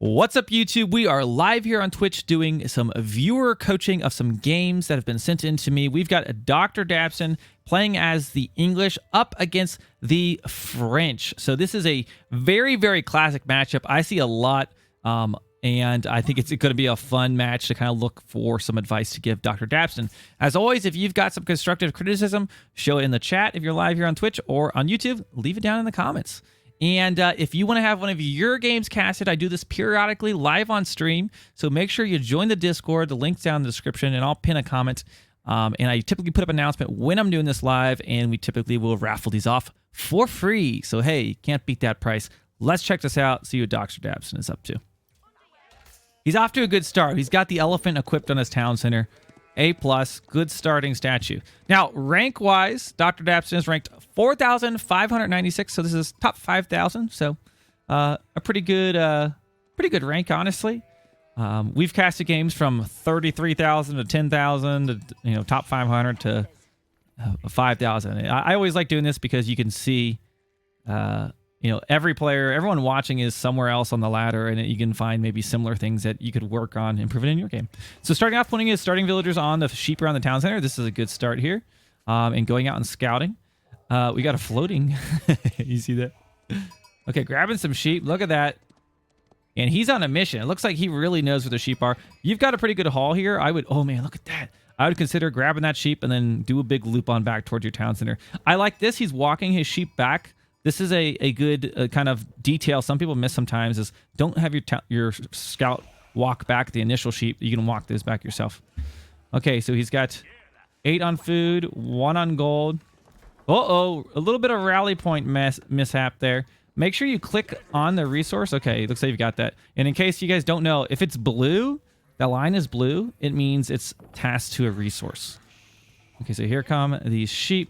What's up, YouTube? We are live here on Twitch doing some viewer coaching of some games that have been sent in to me. We've got Dr. Dabson playing as the English up against the French. So this is a very, very classic matchup. I see a lot, and I think it's going to be a fun match to kind of look for some advice to give Dr. Dabson. As always, if you've got some constructive criticism, show it in the chat if you're live here on Twitch or on YouTube. Leave it down in the comments. And if you want to have one of your games casted, I do this periodically live on stream. So make sure you join the Discord. The link's down in the description, and I'll pin a comment. And I typically put up an announcement when I'm doing this live, and we typically will raffle these off for free. So, hey, you can't beat that price. Let's check this out, see what Dr. Dabson is up to. He's off to a good start. He's got the elephant equipped on his town center. A+, good starting statue. Now, rank-wise, Dr. Dabson is ranked 4,596, so this is top 5,000. So, a pretty good rank, honestly. We've casted games from 33,000 to 10,000 to top 500 to 5,000. I always like doing this because you can see, every player, everyone watching is somewhere else on the ladder, and you can find maybe similar things that you could work on improving in your game. So starting off, putting his starting villagers on the sheep around the town center. This is a good start here. And going out and scouting. We got a floating. You see that? Okay, grabbing some sheep. Look at that. And he's on a mission. It looks like he really knows where the sheep are. You've got a pretty good haul here. Oh man, look at that. I would consider grabbing that sheep and then do a big loop on back towards your town center. I like this. He's walking his sheep back. This is a good kind of detail some people miss sometimes, is don't have your scout walk back the initial sheep. You can walk those back yourself. Okay, so he's got 8 on food, 1 on gold. Uh-oh, a little bit of rally point mishap there. Make sure you click on the resource. Okay, looks like you've got that. And in case you guys don't know, if it's blue, that line is blue, it means it's tasked to a resource. Okay, so here come these sheep.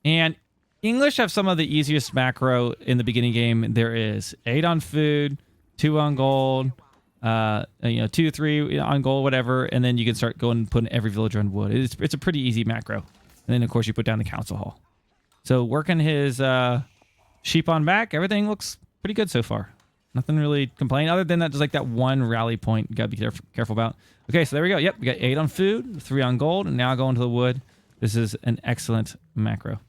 And English have some of the easiest macro in the beginning game there is. 8 on food, 2 on gold, 2, 3 on gold, whatever, and then you can start going and putting every villager on wood. It's a pretty easy macro. And then, of course, you put down the council hall. So working his sheep on back, everything looks pretty good so far. Nothing really complaining other than that. There's like that one rally point you got to be careful about. Okay, so there we go. Yep, we got 8 on food, 3 on gold, and now going to the wood. This is an excellent macro.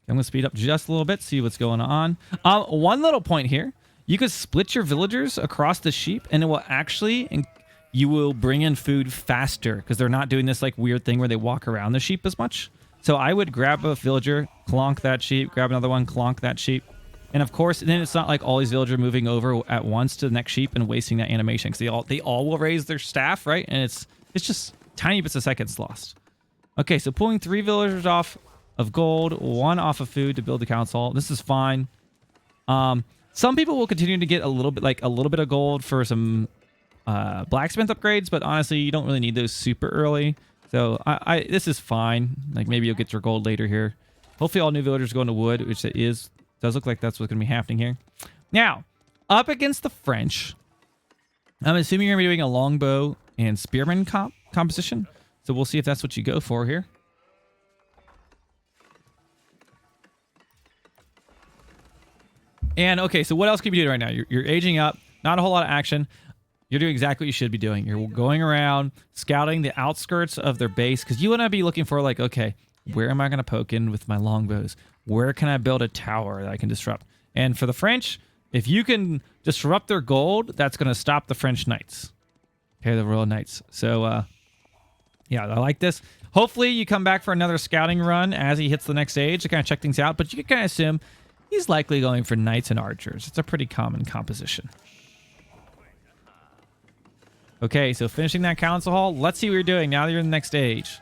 I'm going to speed up just a little bit, see what's going on. One little point here. You could split your villagers across the sheep, and it will actually... you will bring in food faster because they're not doing this like weird thing where they walk around the sheep as much. So I would grab a villager, clonk that sheep, grab another one, clonk that sheep. And of course, then it's not like all these villagers moving over at once to the next sheep and wasting that animation, because they all will raise their staff, right? And it's just tiny bits of seconds lost. Okay, so pulling 3 villagers off of gold, 1 off of food to build the council. This is fine. Some people will continue to get a little bit of gold for some blacksmith upgrades, but honestly, you don't really need those super early. So this is fine. Like maybe you'll get your gold later here. Hopefully all new villagers go into wood, which it does look like that's what's going to be happening here. Now, up against the French, I'm assuming you're going to be doing a longbow and spearman composition. So we'll see if that's what you go for here. And okay, so what else can you be doing right now? You're aging up, not a whole lot of action. You're doing exactly what you should be doing. You're going around, scouting the outskirts of their base, because you want to be looking for, like, okay, where am I going to poke in with my longbows? Where can I build a tower that I can disrupt? And for the French, if you can disrupt their gold, that's going to stop the French knights. Okay, the Royal Knights. So, yeah, I like this. Hopefully you come back for another scouting run as he hits the next stage to kind of check things out, but you can kind of assume he's likely going for knights and archers. It's a pretty common composition. Okay, so finishing that council hall. Let's see what you're doing now that you're in the next stage.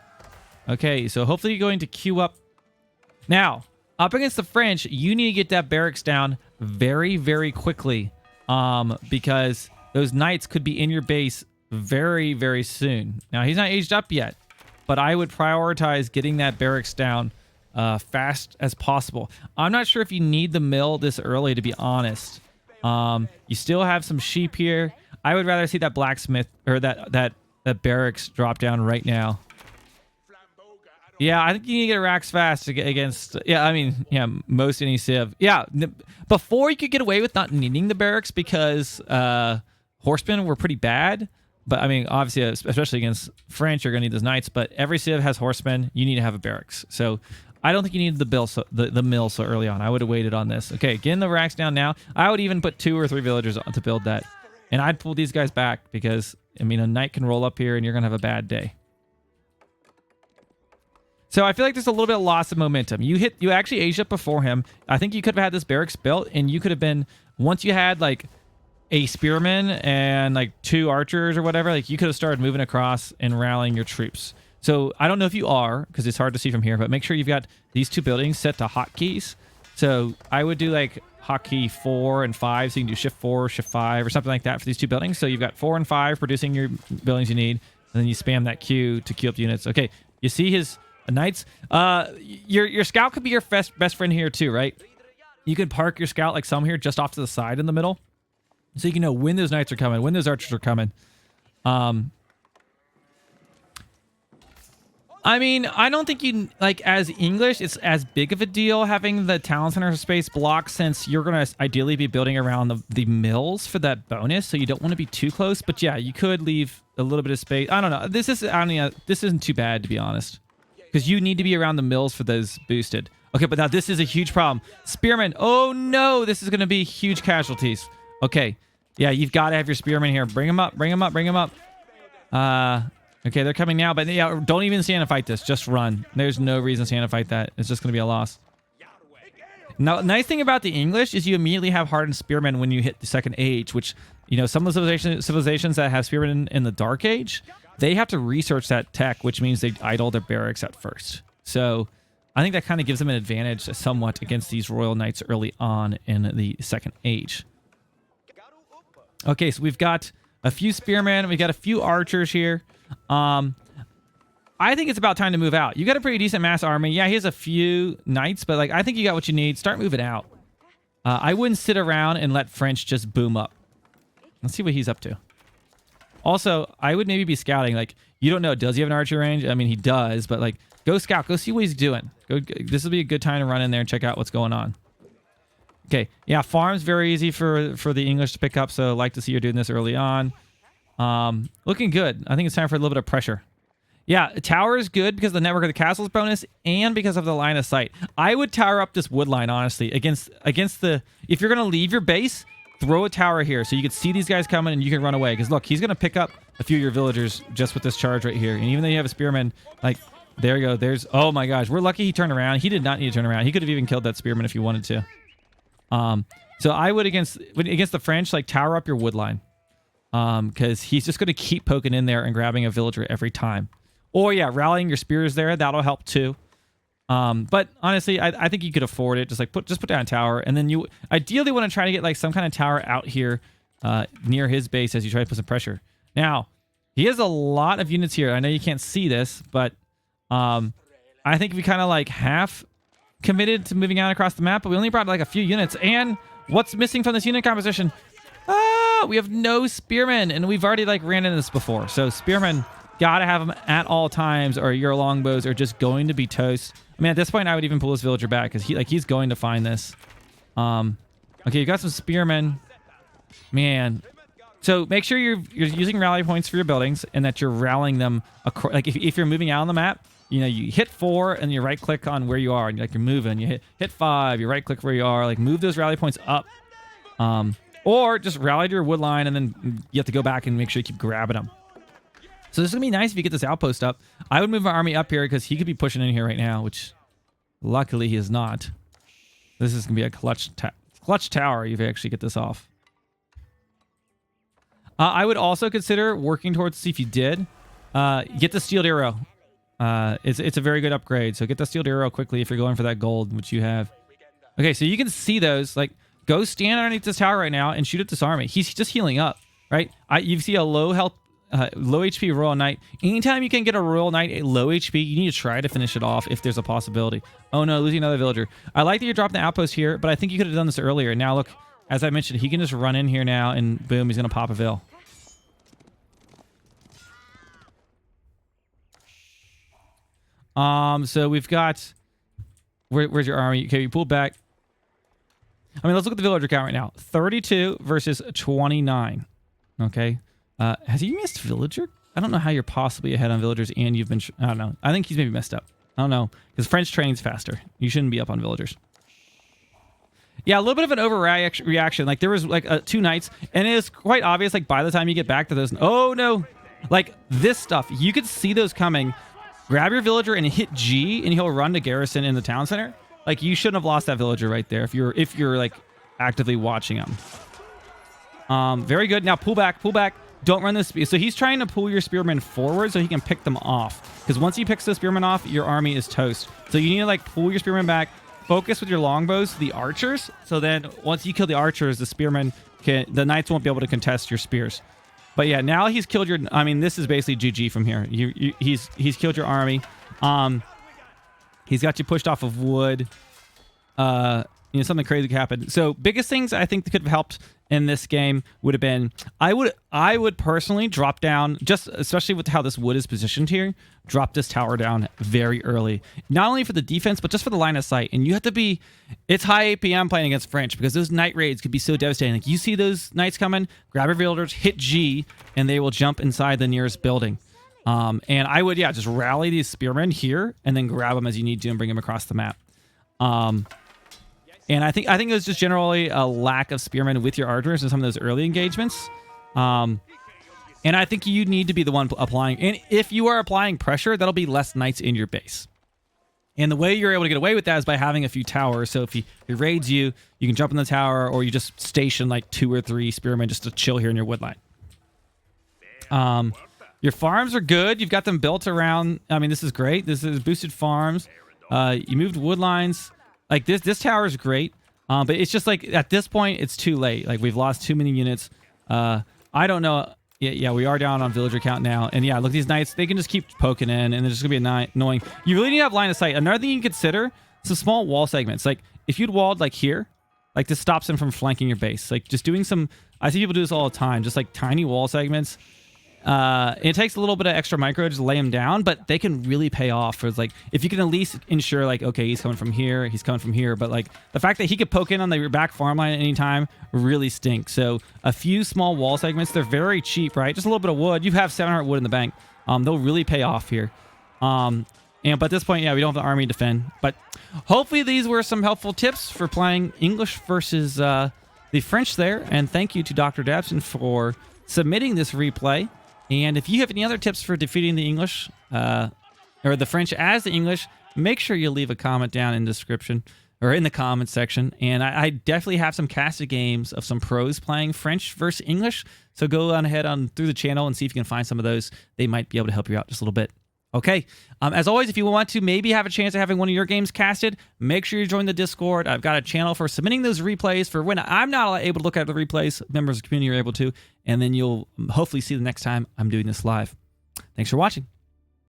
Okay, so hopefully you're going to queue up. Now, up against the French, you need to get that barracks down very, very quickly, because those knights could be in your base very, very soon. Now, he's not aged up yet, but I would prioritize getting that barracks down fast as possible. I'm not sure if you need the mill this early, to be honest. You still have some sheep here. I would rather see that blacksmith or that barracks drop down right now. Yeah, I think you need to get racks fast to get against. Yeah, I mean, yeah, most any civ. Yeah, before you could get away with not needing the barracks because horsemen were pretty bad. But I mean, obviously, especially against French, you're gonna need those knights. But every civ has horsemen. You need to have a barracks. So I don't think you need the mill so early on. I would have waited on this. Okay, getting the racks down now. I would even put 2 or 3 villagers on to build that, and I'd pull these guys back because I mean, a knight can roll up here and you're gonna have a bad day. So I feel like there's a little bit of loss of momentum. You actually aged up before him. I think you could have had this barracks built, and you could have been, once you had like a spearman and like 2 archers or whatever, like you could have started moving across and rallying your troops. So I don't know if you are, because it's hard to see from here, but make sure you've got these 2 buildings set to hotkeys. So I would do like hotkey 4 and 5, so you can do shift 4, shift 5, or something like that for these 2 buildings. So you've got 4 and 5 producing your buildings you need, and then you spam that Q to queue up the units. Okay, you see his knights. Your scout could be your best friend here too, right? You could park your scout like some here just off to the side in the middle, so you can know when those knights are coming, when those archers are coming. I mean, I don't think you, like, as English, it's as big of a deal having the town center space blocked, since you're going to ideally be building around the mills for that bonus, so you don't want to be too close. But yeah, you could leave a little bit of space. I don't know. This isn't too bad, to be honest, because you need to be around the mills for those boosted. Okay, but now this is a huge problem. Spearmen. Oh, no. This is going to be huge casualties. Okay. Yeah, you've got to have your spearmen here. Bring them up. Bring them up. Bring them up. Okay, they're coming now, but yeah, don't even stand and fight this. Just run. There's no reason to stand and fight that. It's just going to be a loss. Now, nice thing about the English is you immediately have hardened spearmen when you hit the second age, which, you know, some of the civilizations that have spearmen in the Dark Age, they have to research that tech, which means they idle their barracks at first. So I think that kind of gives them an advantage somewhat against these royal knights early on in the second age. Okay, so we've got a few spearmen. We've got a few archers here. I think it's about time to move out. You got a pretty decent mass army. Yeah, he has a few knights, but like I think you got what you need. Start moving out. I wouldn't sit around and let French just boom up. Let's see what he's up to. Also, I would maybe be scouting. Like, you don't know, does he have an archery range? I mean, he does, but like, go scout. Go see what he's doing. This will be a good time to run in there and check out what's going on. Okay, yeah, farm's very easy for the English to pick up, so I like to see you're doing this early on. Looking good. I think it's time for a little bit of pressure. Yeah, tower is good because of the network of the castles bonus and because of the line of sight. I would tower up this wood line, honestly, against the... If you're going to leave your base, throw a tower here so you can see these guys coming and you can run away. Because look, he's going to pick up a few of your villagers just with this charge right here. And even though you have a spearman, like, there you go. There's... Oh my gosh, we're lucky he turned around. He did not need to turn around. He could have even killed that spearman if he wanted to. So I would, against the French, like, tower up your wood line. Because he's just going to keep poking in there and grabbing a villager every time. Or yeah, rallying your spears there, that'll help too. But honestly, I think you could afford it. Just put down a tower, and then you ideally want to try to get like some kind of tower out here near his base as you try to put some pressure. Now, he has a lot of units here. I know you can't see this, but I think we kind of like half committed to moving out across the map, but we only brought like a few units. And what's missing from this unit composition? We have no spearmen, and we've already like ran into this before. So spearmen, gotta have them at all times, or your longbows are just going to be toast. I mean, at this point, I would even pull this villager back because he's going to find this. Okay, you got some spearmen, man. So make sure you're using rally points for your buildings, and that you're rallying them. Like if you're moving out on the map, you know, you hit 4 and you right click on where you are, and you're moving. You hit 5, you right click where you are, like move those rally points up. Or just rally to your wood line, and then you have to go back and make sure you keep grabbing them. So this is going to be nice if you get this outpost up. I would move my army up here because he could be pushing in here right now, which luckily he is not. This is going to be a clutch tower if you actually get this off. I would also consider working towards, see if you did, get the Steeled Arrow. It's a very good upgrade. So get the Steeled Arrow quickly if you're going for that gold, which you have. Okay, so you can see those. Like, go stand underneath this tower right now and shoot at this army. He's just healing up, right? You see a low health, low HP Royal Knight. Anytime you can get a Royal Knight at low HP, you need to try to finish it off if there's a possibility. Oh no, losing another villager. I like that you're dropping the outpost here, but I think you could have done this earlier. Now look, as I mentioned, he can just run in here now and boom, he's going to pop a vill. So we've got... where's your army? Okay, you pull back. I mean, let's look at the villager count right now. 32 versus 29. Okay. Has he missed villager? I don't know how you're possibly ahead on villagers and you've been... I don't know. I think he's maybe messed up. I don't know. Because French trains faster. You shouldn't be up on villagers. Yeah, a little bit of an overreaction. Like, there was, like, 2 knights. And it is quite obvious, like, by the time you get back to those... Oh, no. Like, this stuff. You could see those coming. Grab your villager and hit G, and he'll run to garrison in the town center. Like, you shouldn't have lost that villager right there if you're like, actively watching him. Very good. Now, pull back. Pull back. Don't run this spear. So he's trying to pull your spearmen forward so he can pick them off. Because once he picks the spearmen off, your army is toast. So you need to, like, pull your spearmen back. Focus with your longbows to the archers. So then once you kill the archers, the knights won't be able to contest your spears. But yeah, now he's killed your... I mean, this is basically GG from here. He's killed your army. He's got you pushed off of wood. Something crazy could happen. So biggest things I think that could have helped in this game would have been... I would personally drop down, just especially with how this wood is positioned here, drop this tower down very early. Not only for the defense, but just for the line of sight. And you have to be... It's high APM playing against French because those night raids could be so devastating. Like, you see those knights coming, grab your villagers, hit G, and they will jump inside the nearest building. And I would, just rally these spearmen here and then grab them as you need to and bring them across the map. And I think it was just generally a lack of spearmen with your archers in some of those early engagements. And I think you need to be the one applying. And if you are applying pressure, that'll be less knights in your base. And the way you're able to get away with that is by having a few towers. So if he raids you, you can jump in the tower, or you just station like 2 or 3 spearmen just to chill here in your wood line. Your farms are good. You've got them built around... I mean, this is great. This is boosted farms. You moved wood lines. Like, this tower is great, but it's just like, at this point, it's too late. Like, we've lost too many units. I don't know. Yeah, we are down on villager count now. And yeah, look, these knights, they can just keep poking in, and they're just going to be annoying. You really need to have line of sight. Another thing you can consider, some small wall segments. Like, if you'd walled, like, here, like, this stops them from flanking your base. Like, just doing some... I see people do this all the time. Just, like, tiny wall segments. It takes a little bit of extra micro to lay him down, but they can really pay off for, like, if you can at least ensure, like, okay, he's coming from here, but like the fact that he could poke in on the back farm line at any time really stinks. So a few small wall segments, they're very cheap, right? Just a little bit of wood. You have 700 wood in the bank. They'll really pay off here. But at this point, we don't have the army to defend, but hopefully these were some helpful tips for playing English versus the French there. And thank you to Dr. Dabson for submitting this replay. And if you have any other tips for defeating the English, or the French as the English, make sure you leave a comment down in the description, or in the comment section. And I definitely have some casted games of some pros playing French versus English. So go on ahead through the channel and see if you can find some of those. They might be able to help you out just a little bit. Okay. As always, if you want to maybe have a chance of having one of your games casted, make sure you join the Discord. I've got a channel for submitting those replays for when I'm not able to look at the replays. Members of the community are able to. And then you'll hopefully see the next time I'm doing this live. Thanks for watching.